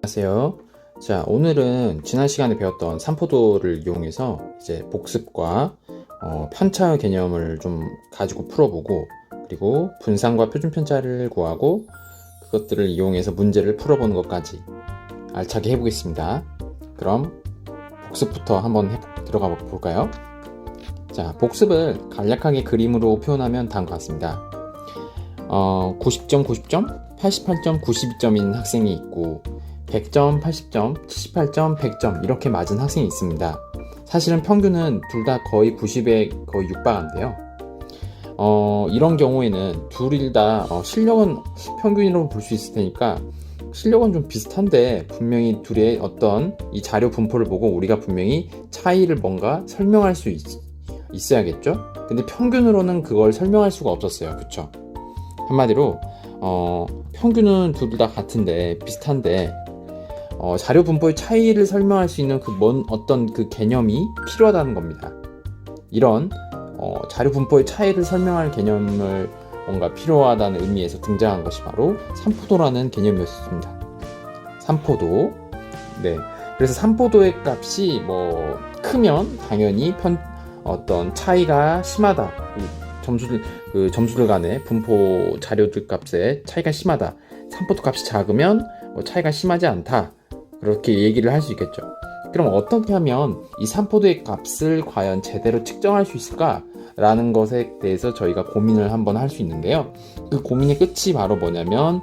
안녕하세요. 자, 오늘은 지난 시간에 배웠던 삼포도를 이용해서 이제 복습과 편차 개념을 좀 가지고 풀어보고, 그리고 분산과 표준편차를 구하고 그것들을 이용해서 문제를 풀어보는 것까지 알차게 해보겠습니다. 그럼 복습부터 한번 들어가 볼까요? 자, 복습을 간략하게 그림으로 표현하면 다음과 같습니다. 90점, 90점, 88점, 92점인 학생이 있고 100점, 80점, 78점, 100점 이렇게 맞은 학생이 있습니다. 사실은 평균은 둘 다 거의 90에 거의 육박한데요. 이런 경우에는 둘 다 실력은 평균이라고 볼 수 있을 테니까 실력은 좀 비슷한데 분명히 둘의 어떤 이 자료 분포를 보고 우리가 분명히 차이를 뭔가 설명할 수 있어야겠죠? 근데 평균으로는 그걸 설명할 수가 없었어요. 그쵸? 한마디로 평균은 둘 다 같은데 비슷한데 자료 분포의 차이를 설명할 수 있는 어떤 그 개념이 필요하다는 겁니다. 이런 자료 분포의 차이를 설명할 개념을 뭔가 필요하다는 의미에서 등장한 것이 바로 삼포도라는 개념이었습니다. 삼포도. 네. 그래서 삼포도의 값이 크면 당연히 어떤 차이가 심하다. 점수들 간의 분포 자료들 값의 차이가 심하다. 삼포도 값이 작으면 차이가 심하지 않다. 그렇게 얘기를 할 수 있겠죠. 그럼 어떻게 하면 이 삼포도의 값을 과연 제대로 측정할 수 있을까? 라는 것에 대해서 저희가 고민을 한번 할 수 있는데요. 그 고민의 끝이 바로 뭐냐면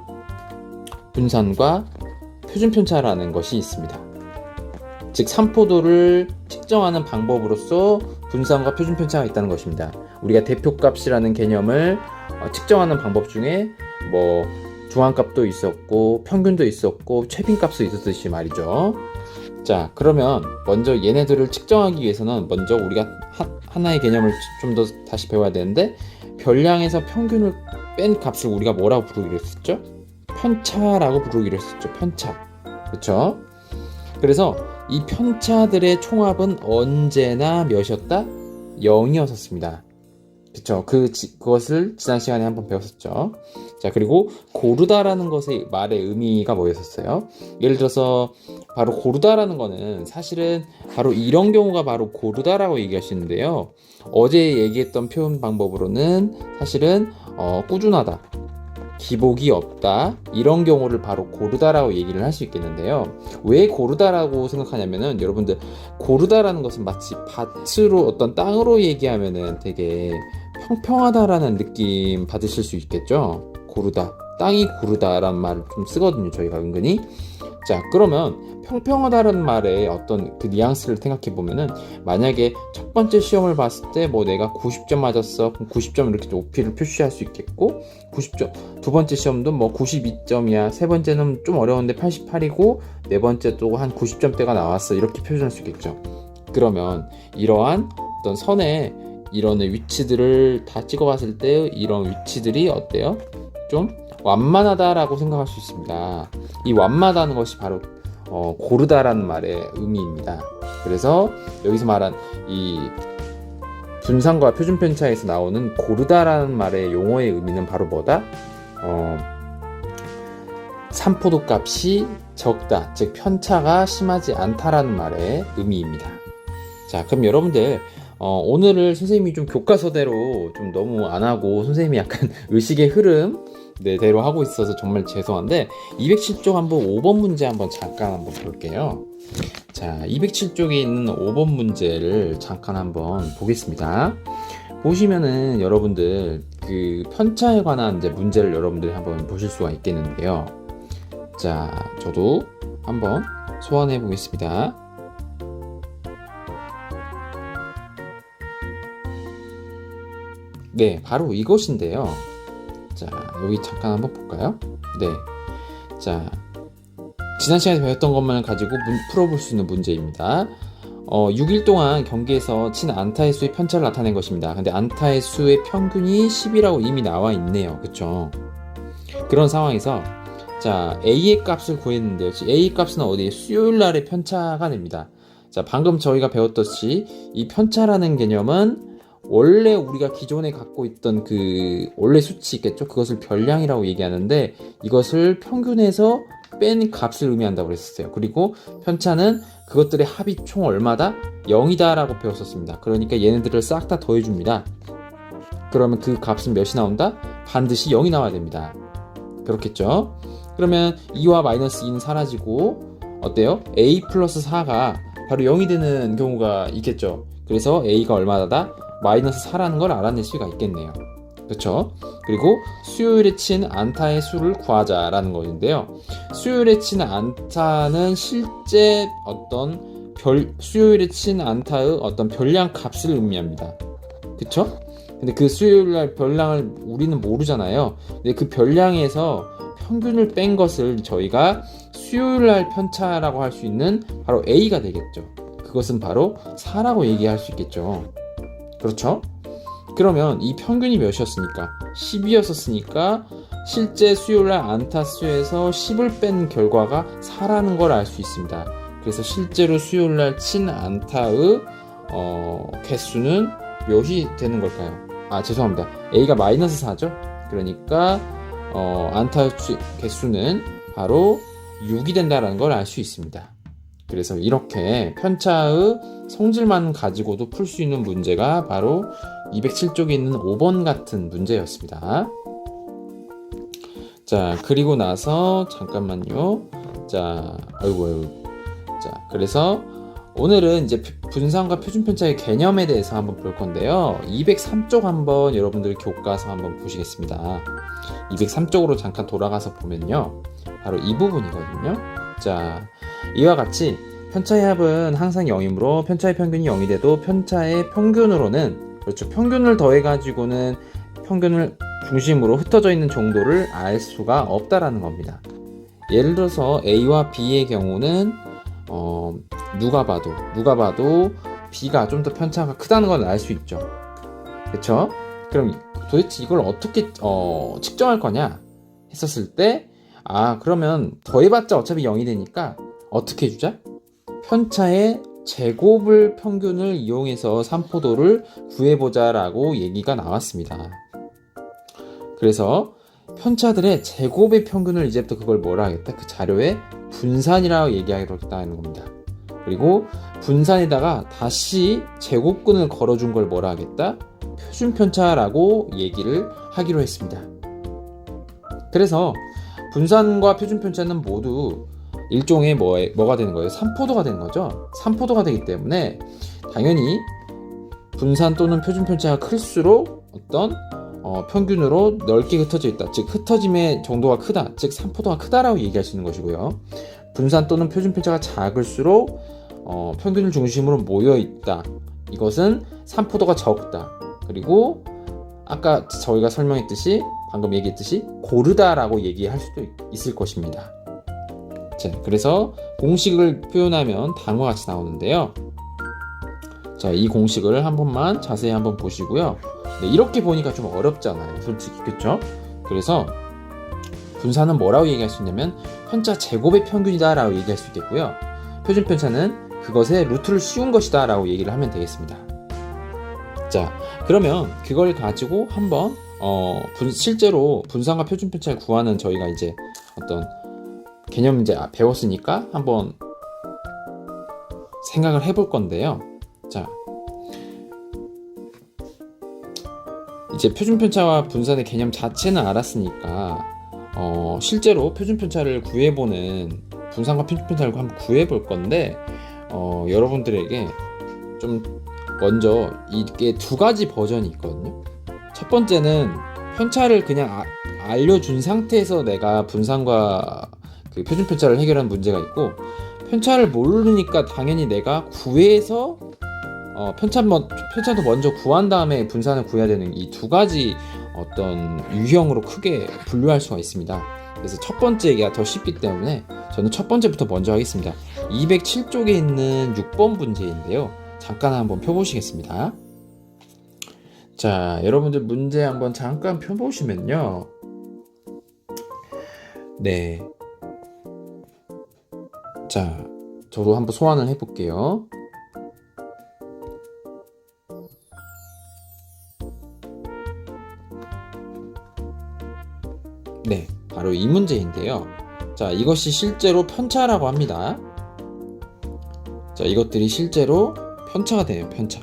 분산과 표준편차라는 것이 있습니다. 즉 삼포도를 측정하는 방법으로서 분산과 표준편차가 있다는 것입니다. 우리가 대표값이라는 개념을 측정하는 방법 중에 중앙값도 있었고 평균도 있었고 최빈값도 있었듯이 말이죠. 자, 그러면 먼저 얘네들을 측정하기 위해서는 먼저 우리가 하나의 개념을 좀 더 다시 배워야 되는데, 별량에서 평균을 뺀 값을 우리가 뭐라고 부르기로 했었죠? 편차라고 부르기로 했었죠. 편차. 그렇죠? 그래서 이 편차들의 총합은 언제나 몇이었다? 0이었었습니다. 그쵸? 그것을 지난 시간에 한번 배웠었죠. 자, 그리고 고르다라는 것의 말의 의미가 뭐였었어요? 예를 들어서 바로 고르다라는 거는 사실은 바로 이런 경우가 바로 고르다라고 얘기할 수 있는데요. 어제 얘기했던 표현 방법으로는 사실은 꾸준하다, 기복이 없다, 이런 경우를 바로 고르다라고 얘기를 할 수 있겠는데요. 왜 고르다라고 생각하냐면은, 여러분들 고르다라는 것은 마치 밭으로 어떤 땅으로 얘기하면은 되게 평평하다라는 느낌 받으실 수 있겠죠. 고르다, 땅이 고르다라는 말을 좀 쓰거든요, 저희가 은근히. 자, 그러면 평평하다라는 말의 어떤 그 뉘앙스를 생각해 보면은, 만약에 첫 번째 시험을 봤을 때 내가 90점 맞았어, 그럼 90점 이렇게 높이를 표시할 수 있겠고, 90점 두 번째 시험도 92점이야, 세 번째는 좀 어려운데 88이고, 네 번째 또 한 90점대가 나왔어, 이렇게 표현할 수 있겠죠. 그러면 이러한 어떤 선의 이런 위치들을 다 찍어봤을 때 이런 위치들이 어때요? 좀 완만하다라고 생각할 수 있습니다. 이 완만하다는 것이 바로 고르다라는 말의 의미입니다. 그래서 여기서 말한 이 분산과 표준편차에서 나오는 고르다라는 말의 용어의 의미는 바로 뭐다? 삼포도 값이 적다, 즉 편차가 심하지 않다라는 말의 의미입니다. 자, 그럼 여러분들 오늘을 선생님이 좀 교과서대로 좀 너무 안 하고 선생님이 약간 의식의 흐름 대로 하고 있어서 정말 죄송한데, 207쪽 한번 5번 문제 잠깐 한번 볼게요. 자, 207쪽에 있는 5번 문제를 잠깐 한번 보겠습니다. 보시면은 여러분들 그 편차에 관한 이제 문제를 여러분들이 한번 보실 수가 있겠는데요. 자, 저도 한번 소환해 보겠습니다. 네, 바로 이것인데요. 자, 여기 잠깐 한번 볼까요? 네. 자, 지난 시간에 배웠던 것만 가지고 풀어볼 수 있는 문제입니다. 6일 동안 경기에서 친 안타의 수의 편차를 나타낸 것입니다. 근데 안타의 수의 평균이 10이라고 이미 나와 있네요. 그쵸? 그런 상황에서 자, A의 값을 구했는데요. A의 값은 어디에? 수요일 날의 편차가 됩니다. 자, 방금 저희가 배웠듯이 이 편차라는 개념은 원래 우리가 기존에 갖고 있던 그 원래 수치 있겠죠? 그것을 별량이라고 얘기하는데, 이것을 평균해서 뺀 값을 의미한다고 그랬었어요. 그리고 편차는 그것들의 합이 총 얼마다? 0이다 라고 배웠었습니다. 그러니까 얘네들을 싹 다 더해줍니다. 그러면 그 값은 몇이 나온다? 반드시 0이 나와야 됩니다. 그렇겠죠? 그러면 2와 마이너스 2는 사라지고 어때요? a 플러스 4가 바로 0이 되는 경우가 있겠죠. 그래서 a가 얼마다? 마이너스 4라는 걸 알아낼 수가 있겠네요. 그렇죠? 그리고 수요일에 친 안타의 수를 구하자라는 것인데요. 수요일에 친 안타는 실제 어떤 수요일에 친 안타의 어떤 별량 값을 의미합니다. 그쵸? 근데 그 수요일날 별량을 우리는 모르잖아요. 근데 그 별량에서 평균을 뺀 것을 저희가 수요일날 편차라고 할 수 있는 바로 A가 되겠죠. 그것은 바로 4라고 얘기할 수 있겠죠. 그렇죠? 그러면 이 평균이 몇이었으니까 10이었으니까 실제 수요일날 안타 수에서 10을 뺀 결과가 4라는 걸 알 수 있습니다. 그래서 실제로 수요일날 친 안타의 개수는 몇이 되는 걸까요? 죄송합니다. A가 마이너스 4죠? 그러니까 안타 개수는 바로 6이 된다는 걸 알 수 있습니다. 그래서 이렇게 편차의 성질만 가지고도 풀 수 있는 문제가 바로 207쪽에 있는 5번 같은 문제였습니다. 자, 그리고 나서 잠깐만요. 자, 자, 그래서 오늘은 이제 분산과 표준편차의 개념에 대해서 한번 볼 건데요. 203쪽 한번 여러분들 교과서 한번 보시겠습니다. 203쪽으로 잠깐 돌아가서 보면요. 바로 이 부분이거든요. 자, 이와 같이 편차의 합은 항상 0이므로 편차의 평균이 0이 돼도 편차의 평균으로는, 그렇죠, 평균을 더해가지고는 평균을 중심으로 흩어져 있는 정도를 알 수가 없다라는 겁니다. 예를 들어서 A와 B의 경우는 누가 봐도 B가 좀 더 편차가 크다는 걸 알 수 있죠. 그렇죠? 그럼 도대체 이걸 어떻게 측정할 거냐 했었을 때, 그러면 더해봤자 어차피 0이 되니까 어떻게 해주자? 편차의 제곱을 평균을 이용해서 산포도를 구해보자 라고 얘기가 나왔습니다. 그래서 편차들의 제곱의 평균을 이제부터 그걸 뭐라 하겠다? 그 자료에 분산이라고 얘기하겠다는 겁니다. 그리고 분산에다가 다시 제곱근을 걸어준 걸 뭐라 하겠다? 표준편차라고 얘기를 하기로 했습니다. 그래서 분산과 표준편차는 모두 일종의 뭐가 되는 거예요? 산포도가 되는 거죠. 산포도가 되기 때문에 당연히 분산 또는 표준편차가 클수록 어떤 평균으로 넓게 흩어져 있다. 즉 흩어짐의 정도가 크다. 즉 산포도가 크다라고 얘기할 수 있는 것이고요. 분산 또는 표준편차가 작을수록 평균을 중심으로 모여 있다. 이것은 산포도가 적다. 그리고 아까 저희가 설명했듯이 방금 얘기했듯이 고르다라고 얘기할 수도 있을 것입니다. 자, 그래서 공식을 표현하면 다음과 같이 나오는데요. 자, 이 공식을 한 번만 자세히 한번 보시고요. 네, 이렇게 보니까 좀 어렵잖아요, 솔직히. 그렇죠? 그래서 분산은 뭐라고 얘기할 수 있냐면 편차 제곱의 평균이다 라고 얘기할 수 있겠고요. 표준편차는 그것의 루트를 씌운 것이다 라고 얘기를 하면 되겠습니다. 자, 그러면 그걸 가지고 한번 실제로 분산과 표준편차를 구하는 저희가 이제 어떤 개념 이제 배웠으니까 한번 생각을 해볼 건데요. 자, 이제 표준편차와 분산의 개념 자체는 알았으니까 실제로 표준편차를 구해보는, 분산과 표준편차를 한번 구해볼 건데 여러분들에게 좀 먼저 이게 두 가지 버전이 있거든요. 첫 번째는 편차를 그냥 알려준 상태에서 내가 분산과 그 표준편차를 해결한 문제가 있고, 편차를 모르니까 당연히 내가 구해서 편차도 먼저 구한 다음에 분산을 구해야 되는 이 두 가지 어떤 유형으로 크게 분류할 수가 있습니다. 그래서 첫 번째가 더 쉽기 때문에 저는 첫 번째부터 먼저 하겠습니다. 207쪽에 있는 6번 문제인데요. 잠깐 한번 펴보시겠습니다. 자, 여러분들 문제 한번 잠깐 펴보시면요. 네. 자, 저도 한번 소환을 해볼게요. 네, 바로 이 문제인데요. 자, 이것이 실제로 편차라고 합니다. 자, 이것들이 실제로 편차가 돼요. 편차.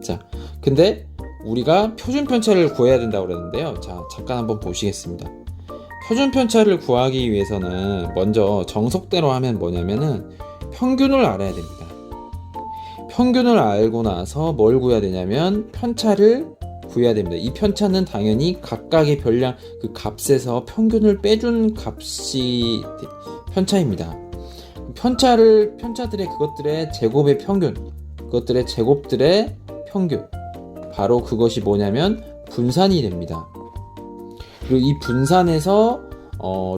자, 근데 우리가 표준 편차를 구해야 된다고 그랬는데요. 자, 잠깐 한번 보시겠습니다. 표준 편차를 구하기 위해서는 먼저 정석대로 하면 뭐냐면은 평균을 알아야 됩니다. 평균을 알고 나서 뭘 구해야 되냐면 편차를 구해야 됩니다. 이 편차는 당연히 각각의 별량 그 값에서 평균을 빼준 값이 편차입니다. 편차들의 그것들의 제곱의 평균, 그것들의 제곱들의 평균, 바로 그것이 뭐냐면 분산이 됩니다. 그리고 이 분산에서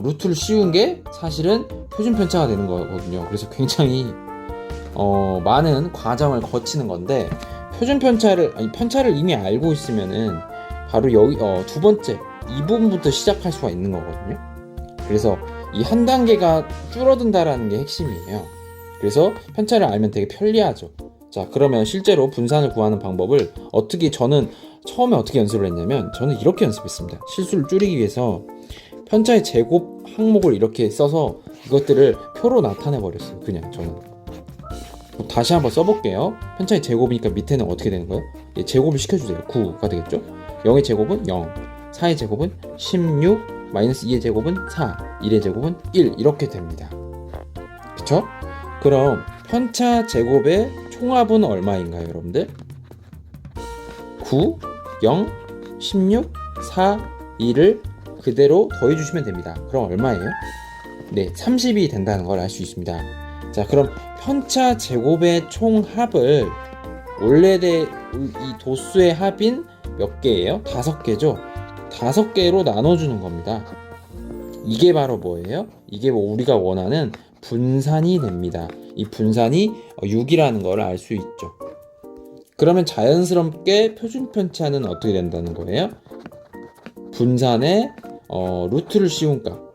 루트를 씌운 게 사실은 표준 편차가 되는 거거든요. 그래서 굉장히 많은 과정을 거치는 건데, 표준 편차를 이미 알고 있으면은 바로 여기 두 번째 이 부분부터 시작할 수가 있는 거거든요. 그래서 이 한 단계가 줄어든다라는 게 핵심이에요. 그래서 편차를 알면 되게 편리하죠. 자, 그러면 실제로 분산을 구하는 방법을 저는 처음에 어떻게 연습을 했냐면, 저는 이렇게 연습했습니다. 실수를 줄이기 위해서 편차의 제곱 항목을 이렇게 써서 이것들을 표로 나타내 버렸어요. 그냥 저는 다시 한번 써볼게요. 편차의 제곱이니까 밑에는 어떻게 되는 거예요? 예, 제곱을 시켜주세요. 9가 되겠죠? 0의 제곱은 0, 4의 제곱은 16, 마이너스 2의 제곱은 4, 1의 제곱은 1, 이렇게 됩니다. 그쵸? 그럼 편차 제곱의 총합은 얼마인가요, 여러분들? 9, 0, 16, 4, 2를 그대로 더해주시면 됩니다. 그럼 얼마예요? 네, 30이 된다는 걸 알 수 있습니다. 자, 그럼 편차 제곱의 총합을 이 도수의 합인 몇 개예요? 5개죠? 5개로 나눠주는 겁니다. 이게 바로 뭐예요? 이게 우리가 원하는 분산이 됩니다. 이 분산이 6이라는 걸 알 수 있죠. 그러면 자연스럽게 표준 편차는 어떻게 된다는 거예요? 분산에 루트를 씌운 값,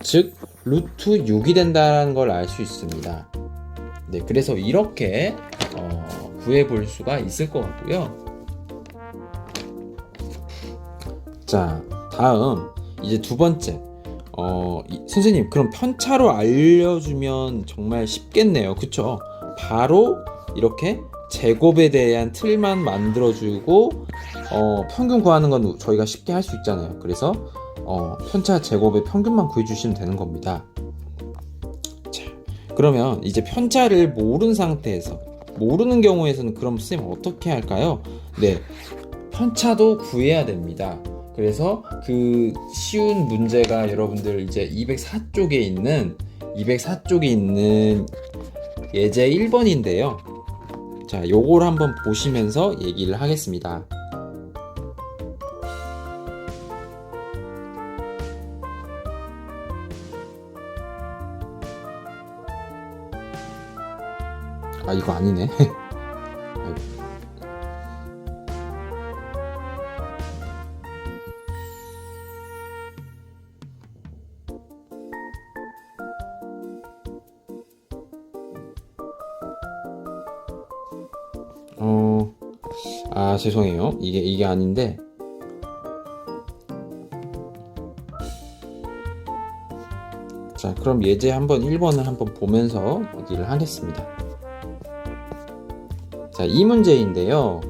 즉 루트 6이 된다는 걸 알 수 있습니다. 네, 그래서 이렇게 구해볼 수가 있을 것 같고요. 자, 다음 이제 두 번째. 선생님, 그럼 편차로 알려주면 정말 쉽겠네요. 그쵸? 바로 이렇게 제곱에 대한 틀만 만들어주고 평균 구하는 건 저희가 쉽게 할 수 있잖아요. 그래서 편차 제곱의 평균만 구해주시면 되는 겁니다. 자, 그러면 이제 편차를 모르는 경우에서는 그럼 선생님 어떻게 할까요? 네, 편차도 구해야 됩니다. 그래서 그 쉬운 문제가 여러분들 이제 204쪽에 있는 예제 1번인데요. 자, 요걸 한번 보시면서 얘기를 하겠습니다. 아, 이거 아니네. 죄송해요. 이게 아닌데. 자, 그럼 예제 1번을 한번 보면서 얘기를 하겠습니다. 자, 이 문제인데요.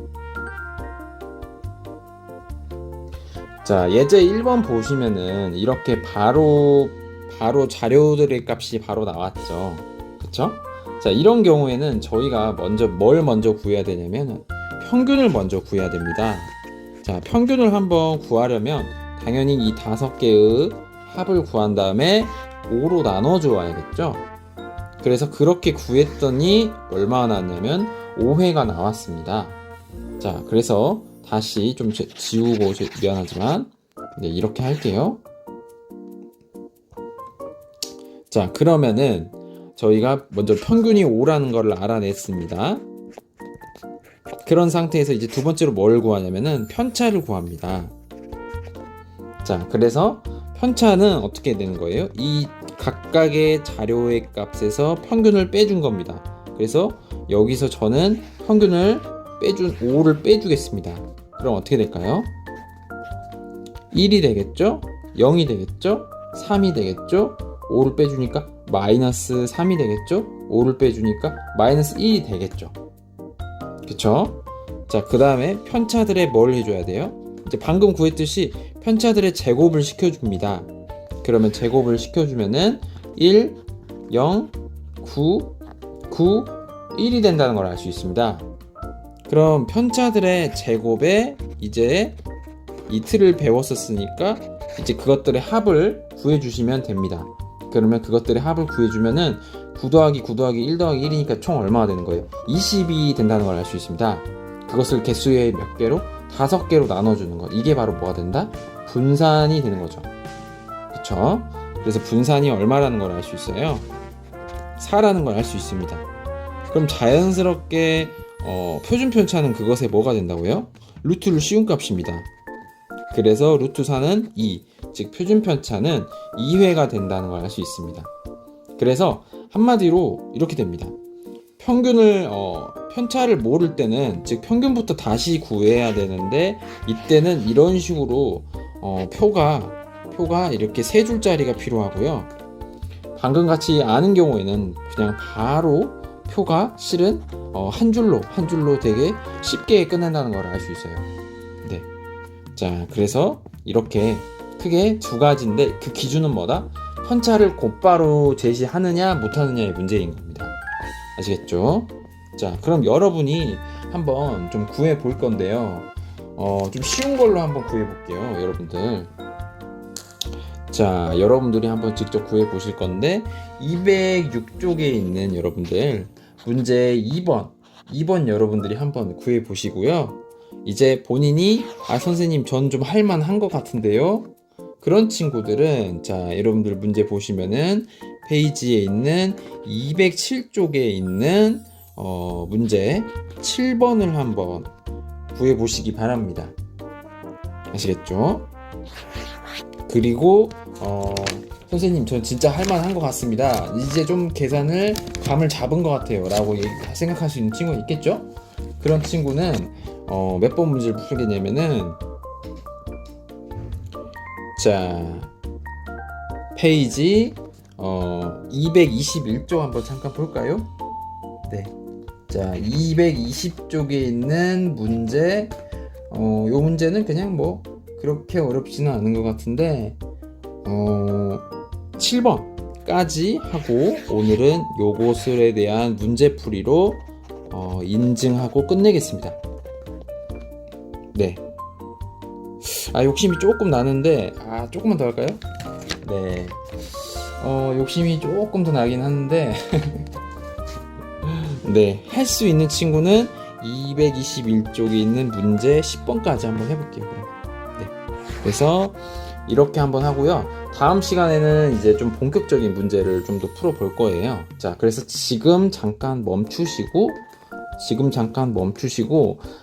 자, 예제 1번 보시면은 이렇게 바로 자료들의 값이 바로 나왔죠. 그쵸? 자, 이런 경우에는 저희가 뭘 먼저 구해야 되냐면 평균을 먼저 구해야 됩니다. 자, 평균을 한번 구하려면 당연히 이 5개의 합을 구한 다음에 5로 나눠 주어야겠죠. 그래서 그렇게 구했더니 얼마나 나왔냐면 5회가 나왔습니다. 자, 그래서 다시 좀 지우고 미안하지만 네, 이렇게 할게요. 자, 그러면은 저희가 먼저 평균이 5라는 걸 알아냈습니다. 그런 상태에서 이제 두 번째로 뭘 구하냐면은 편차를 구합니다. 자, 그래서 편차는 어떻게 되는 거예요? 이 각각의 자료의 값에서 평균을 빼준 겁니다. 그래서 여기서 저는 평균을 5를 빼주겠습니다. 그럼 어떻게 될까요? 1이 되겠죠? 0이 되겠죠? 3이 되겠죠? 5를 빼주니까 마이너스 3이 되겠죠? 5를 빼주니까 마이너스 1이 되겠죠? 그쵸? 자, 그 다음에 편차들에 뭘 해줘야 돼요? 이제 방금 구했듯이 편차들의 제곱을 시켜줍니다. 그러면 제곱을 시켜주면은 1, 0, 9, 9, 1이 된다는 걸 알 수 있습니다. 그럼 편차들의 제곱에 이제 이 틀을 배웠었으니까 이제 그것들의 합을 구해주시면 됩니다. 그러면 그것들의 합을 구해주면은 9 더하기 9 더하기 1 더하기 1이니까 총 얼마가 되는 거예요? 20이 된다는 걸 알 수 있습니다. 그것을 개수의 몇 개로? 5개로 나눠주는 것. 이게 바로 뭐가 된다? 분산이 되는 거죠. 그쵸? 그래서 분산이 얼마라는 걸 알 수 있어요? 4라는 걸 알 수 있습니다. 그럼 자연스럽게 표준 편차는 그것에 뭐가 된다고요? 루트를 씌운 값입니다. 그래서 루트 4는 2, 즉 표준 편차는 2회가 된다는 걸 알 수 있습니다. 그래서 한마디로 이렇게 됩니다. 평균을 편차를 모를 때는, 즉 평균부터 다시 구해야 되는데, 이때는 이런 식으로 표가 이렇게 세 줄짜리가 필요하고요. 방금 같이 아는 경우에는 그냥 바로 표가 실은 한 줄로 되게 쉽게 끝낸다는 걸 알 수 있어요. 네. 자, 그래서 이렇게 크게 두 가지인데 그 기준은 뭐다? 편차를 곧바로 제시하느냐 못하느냐의 문제인 겁니다. 아시겠죠? 자, 그럼 여러분이 한번 좀 구해 볼 건데요. 좀 쉬운 걸로 한번 구해 볼게요, 여러분들. 자, 여러분들이 한번 직접 구해 보실 건데 206쪽에 있는 여러분들 문제 2번 여러분들이 한번 구해 보시고요. 이제 본인이 선생님 전 좀 할만한 것 같은데요, 그런 친구들은 자, 여러분들 문제 보시면은 페이지에 있는 207쪽에 있는 문제 7번을 한번 구해 보시기 바랍니다. 아시겠죠? 그리고 선생님 전 진짜 할만한 것 같습니다, 이제 좀 계산을 감을 잡은 것 같아요 라고 생각할 수 있는 친구가 있겠죠? 그런 친구는 몇 번 문제를 풀겠냐면은, 자, 페이지 221쪽 한번 잠깐 볼까요? 네. 자, 220쪽에 있는 문제, 요 문제는 그냥 뭐 그렇게 어렵지는 않은 것 같은데 7번까지 하고 오늘은 요것에 대한 문제풀이로 인증하고 끝내겠습니다. 네. 욕심이 조금 나는데 조금만 더 할까요? 네. 욕심이 조금 더 나긴 하는데 네, 할 수 있는 친구는 221쪽에 있는 문제 10번까지 한번 해볼게요. 네. 그래서 이렇게 한번 하고요. 다음 시간에는 이제 좀 본격적인 문제를 좀 더 풀어볼 거예요. 자, 그래서 지금 잠깐 멈추시고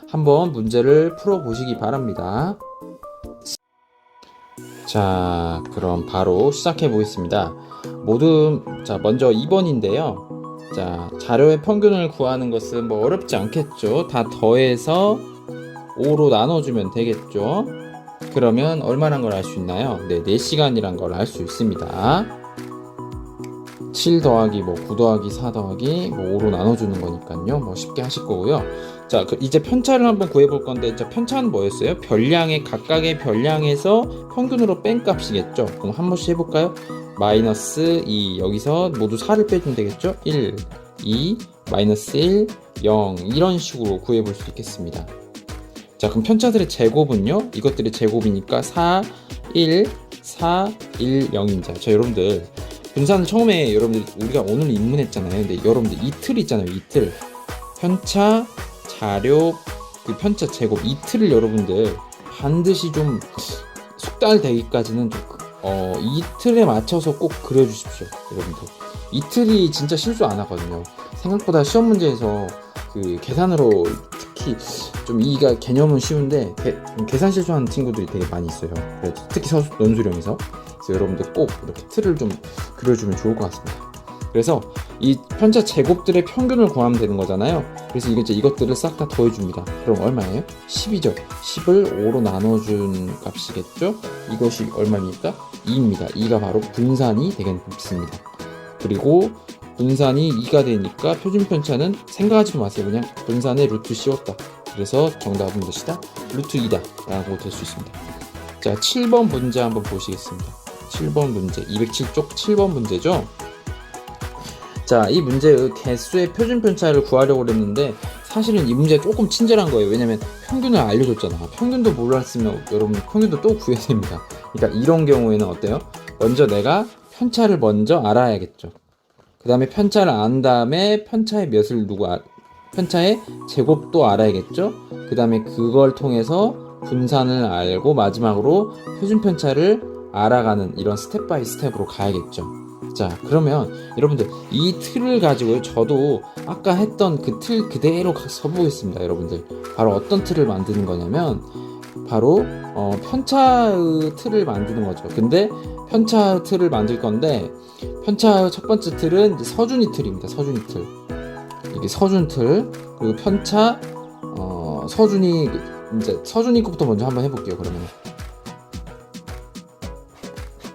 한번 문제를 풀어보시기 바랍니다. 자, 그럼 바로 시작해 보겠습니다. 자, 먼저 2번인데요. 자, 자료의 평균을 구하는 것은 뭐 어렵지 않겠죠. 다 더해서 5로 나눠주면 되겠죠. 그러면 얼마란 걸 알 수 있나요? 네, 4시간이란 걸 알 수 있습니다. 7 더하기 9 더하기 4 더하기 5로 나눠주는 거니까요. 뭐 쉽게 하실 거고요. 자, 이제 편차를 한번 구해볼 건데, 자, 편차는 뭐였어요? 각각의 별량에서 평균으로 뺀 값이겠죠. 그럼 한 번씩 해볼까요? 마이너스 2, 여기서 모두 4를 빼주면 되겠죠? 1, 2, 마이너스 1, 0, 이런 식으로 구해볼 수 있겠습니다. 자, 그럼 편차들의 제곱은요? 이것들의 제곱이니까 4, 1, 4, 1, 0입니다. 자, 여러분들 분산을 처음에 우리가 오늘 입문했잖아요. 근데 여러분들 이 틀 있잖아요. 이 틀. 편차, 자료, 그 편차 제곱 이 틀을 여러분들 반드시 좀 숙달되기까지는 이 틀에 맞춰서 꼭 그려주십시오. 여러분들 이 틀이 진짜 실수 안 하거든요. 생각보다 시험 문제에서 그 계산으로 특히 좀 이가 개념은 쉬운데 계산 실수하는 친구들이 되게 많이 있어요. 특히 논술형에서. 그래서 여러분들 꼭 이렇게 틀을 좀 그려주면 좋을 것 같습니다. 그래서 이 편차 제곱들의 평균을 구하면 되는 거잖아요. 그래서 이것들을 싹 다 더해줍니다. 그럼 얼마예요? 10이죠. 10을 5로 나눠준 값이겠죠? 이것이 얼마입니까? 2입니다. 2가 바로 분산이 되겠습니다. 그리고 분산이 2가 되니까 표준 편차는 생각하지도 마세요. 그냥 분산의 루트 씌웠다. 그래서 정답은 몇이다? 루트 2다 라고 될 수 있습니다. 자, 7번 문제 한번 보시겠습니다. 7번 문제, 207쪽 7번 문제죠. 자, 이 문제의 개수의 표준 편차를 구하려고 했는데 사실은 이 문제 조금 친절한 거예요. 왜냐면 평균을 알려줬잖아. 평균도 몰랐으면 여러분 평균도 또 구해야 됩니다. 그러니까 이런 경우에는 어때요? 먼저 내가 편차를 먼저 알아야겠죠. 그 다음에 편차를 안 다음에 편차의 편차의 제곱도 알아야겠죠. 그 다음에 그걸 통해서 분산을 알고 마지막으로 표준 편차를 알아가는 이런 스텝 바이 스텝으로 가야겠죠. 자, 그러면 여러분들 이 틀을 가지고 저도 아까 했던 그 틀 그대로 써보겠습니다. 여러분들 바로 어떤 틀을 만드는 거냐면 바로 편차의 틀을 만드는 거죠. 근데 편차 틀을 만들 건데 편차의 첫 번째 틀은 이제 서준이 틀입니다. 서준이 틀. 이게 서준 틀. 그리고 편차 서준이 이제 서준이 것부터 먼저 한번 해볼게요. 그러면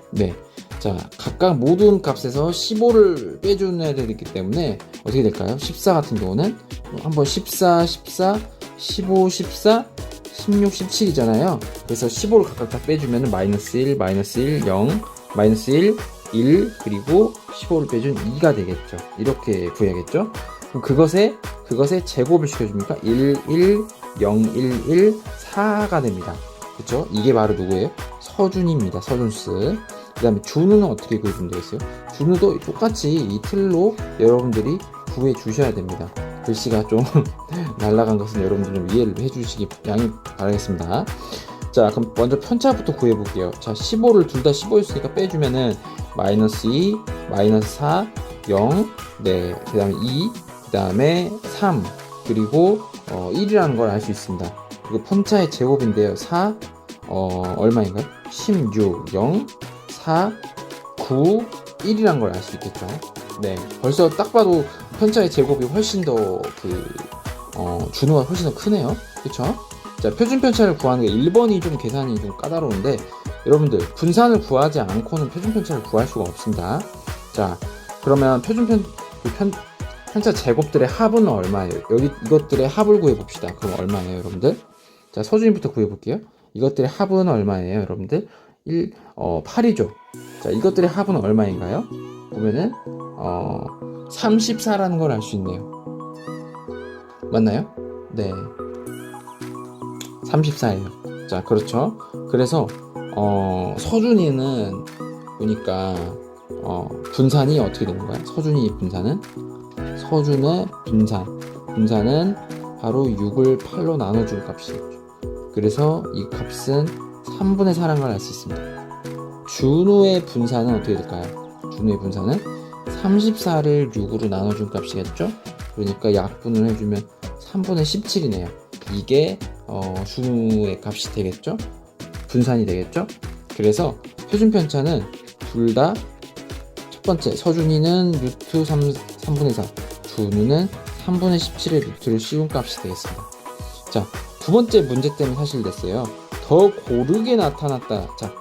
네. 자, 각각 모든 값에서 15를 빼줘야 되기 때문에 어떻게 될까요? 14 같은 경우는 한번 14, 14, 15, 14, 16, 17이잖아요. 그래서 15를 각각 다 빼주면 마이너스 1, 마이너스 1, 0, 마이너스 1, 1, 그리고 15를 빼준 2가 되겠죠. 이렇게 구해야겠죠. 그럼 그것의 제곱을 시켜줍니까? 1, 1, 0, 1, 1, 4가 됩니다. 그쵸? 이게 바로 누구예요? 서준입니다. 서준수. 그 다음에 준우는 어떻게 구해주면 되겠어요? 준우도 똑같이 이 틀로 여러분들이 구해 주셔야 됩니다. 글씨가 좀 날라간 것은 여러분들 좀 이해를 해주시기 양해 바라겠습니다. 자, 그럼 먼저 편차부터 구해볼게요. 자, 15를 둘 다 15였으니까 빼주면은 마이너스 2, 마이너스 4, 0, 네, 그 다음에 2, 그 다음에 3, 그리고 1이라는 걸 알 수 있습니다. 그리고 편차의 제곱인데요. 4, 얼마인가요? 16, 0, 4, 9, 1이란 걸 알 수 있겠죠. 네, 벌써 딱 봐도 편차의 제곱이 훨씬 더 준우가 훨씬 더 크네요. 그쵸? 자, 표준 편차를 구하는 게 1번이 좀 계산이 좀 까다로운데 여러분들 분산을 구하지 않고는 표준 편차를 구할 수가 없습니다. 자, 그러면 편차 제곱들의 합은 얼마예요? 이것들의 합을 구해봅시다. 그럼 얼마예요, 여러분들? 자, 서준이부터 구해볼게요. 이것들의 합은 얼마예요, 여러분들? 8이죠. 자, 이것들의 합은 얼마인가요? 보면은 34라는 걸 알 수 있네요. 맞나요? 네, 34예요. 자, 그렇죠. 그래서 서준이는 보니까 분산이 어떻게 되는 거야? 서준이 분산은 분산은 바로 6을 8로 나눠준 값이겠죠. 그래서 이 값은 3분의 4라는 걸 알 수 있습니다. 준우의 분산은 어떻게 될까요? 준우의 분산은 34를 6으로 나눠준 값이겠죠? 그러니까 약분을 해주면 3분의 17이네요. 이게 준우의 값이 되겠죠? 분산이 되겠죠? 그래서 표준 편차는 둘 다 첫 번째 서준이는 루트 3분의 4, 준우는 3분의 17의 루트를 씌운 값이 되겠습니다. 자, 두 번째 문제 때문에 사실 됐어요. 더 고르게 나타났다. 자,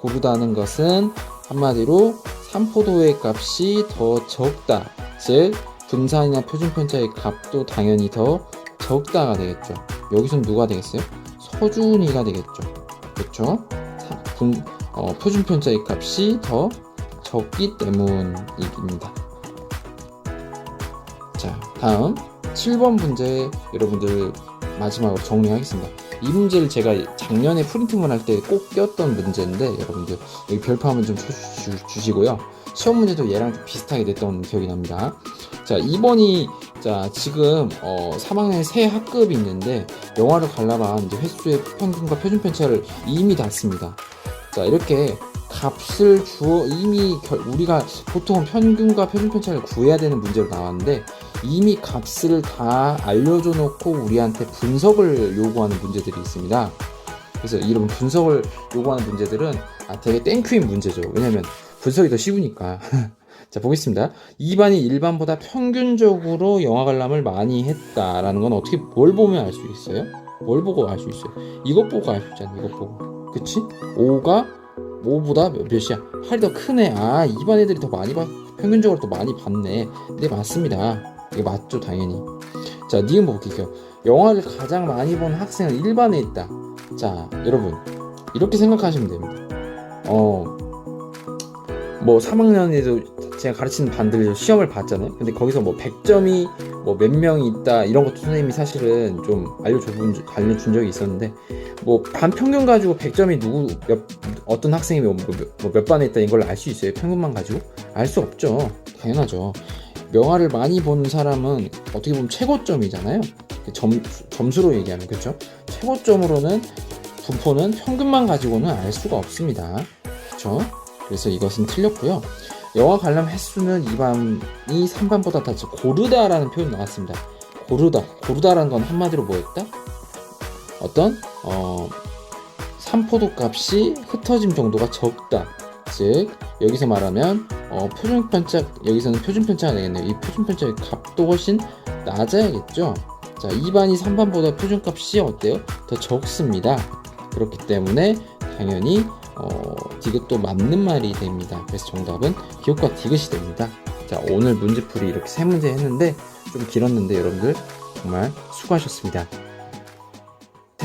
고르다는 것은 한마디로 삼포도의 값이 더 적다. 즉 분산이나 표준 편차의 값도 당연히 더 적다가 되겠죠. 여기선 누가 되겠어요? 서준이가 되겠죠. 그렇죠? 표준 편차의 값이 더 적기 때문입니다. 자, 다음 7번 문제 여러분들 마지막으로 정리하겠습니다. 이 문제를 제가 작년에 프린트문 할 때 꼭 꼈던 문제인데 여러분들 여기 별표 한번 좀 주시고요. 시험 문제도 얘랑 좀 비슷하게 됐던 기억이 납니다. 자, 2번이 자, 지금 3학년에 새 학급이 있는데 영화를 가려면 이제 횟수의 평균과 표준 편차를 이미 다 씁니다. 자, 이렇게 값을 이미 우리가 보통 평균과 표준 편차를 구해야 되는 문제로 나왔는데 이미 값을 다 알려줘 놓고 우리한테 분석을 요구하는 문제들이 있습니다. 그래서 이런 분석을 요구하는 문제들은 되게 땡큐인 문제죠. 왜냐면 분석이 더 쉬우니까. 자, 보겠습니다. 2반이 1반보다 평균적으로 영화 관람을 많이 했다라는 건 어떻게, 뭘 보면 알 수 있어요? 뭘 보고 알 수 있어요? 이것 보고 알 수 있잖아, 이것 보고. 그치? 5가 5보다 몇이야? 8이 더 크네. 아, 2반 애들이 더 많이 평균적으로 더 많이 봤네. 네, 맞습니다. 이게 맞죠, 당연히. 자, 니은 볼게요. 영화를 가장 많이 본 학생은 1반에 있다. 자, 여러분, 이렇게 생각하시면 됩니다. 뭐 3학년에도 제가 가르치는 반들 시험을 봤잖아요. 근데 거기서 뭐 100점이 뭐 몇 명이 있다 이런 것도 선생님이 사실은 좀 알려준 적이 있었는데, 뭐 반 평균 가지고 100점이 어떤 학생이 몇 반에 있다 이걸 알 수 있어요? 평균만 가지고? 알 수 없죠. 당연하죠. 영화를 많이 본 사람은 어떻게 보면 최고점이잖아요. 점수로 얘기하면, 그렇죠? 최고점으로는 분포는 평균만 가지고는 알 수가 없습니다. 그렇죠? 그래서 이것은 틀렸고요. 영화 관람 횟수는 2반이 3반보다 더 고르다라는 표현이 나왔습니다. 고르다라는 건 한마디로 뭐였다? 어떤 삼포도 값이 흩어짐 정도가 적다. 즉 여기서 말하면 여기서는 표준편차가 되겠네요. 이 표준편차의 값도 훨씬 낮아야겠죠. 자, 2반이 3반보다 표준값이 어때요? 더 적습니다. 그렇기 때문에 당연히 디귿도 맞는 말이 됩니다. 그래서 정답은 기억과 디귿이 됩니다. 자, 오늘 문제풀이 이렇게 3문제 했는데 좀 길었는데 여러분들 정말 수고하셨습니다.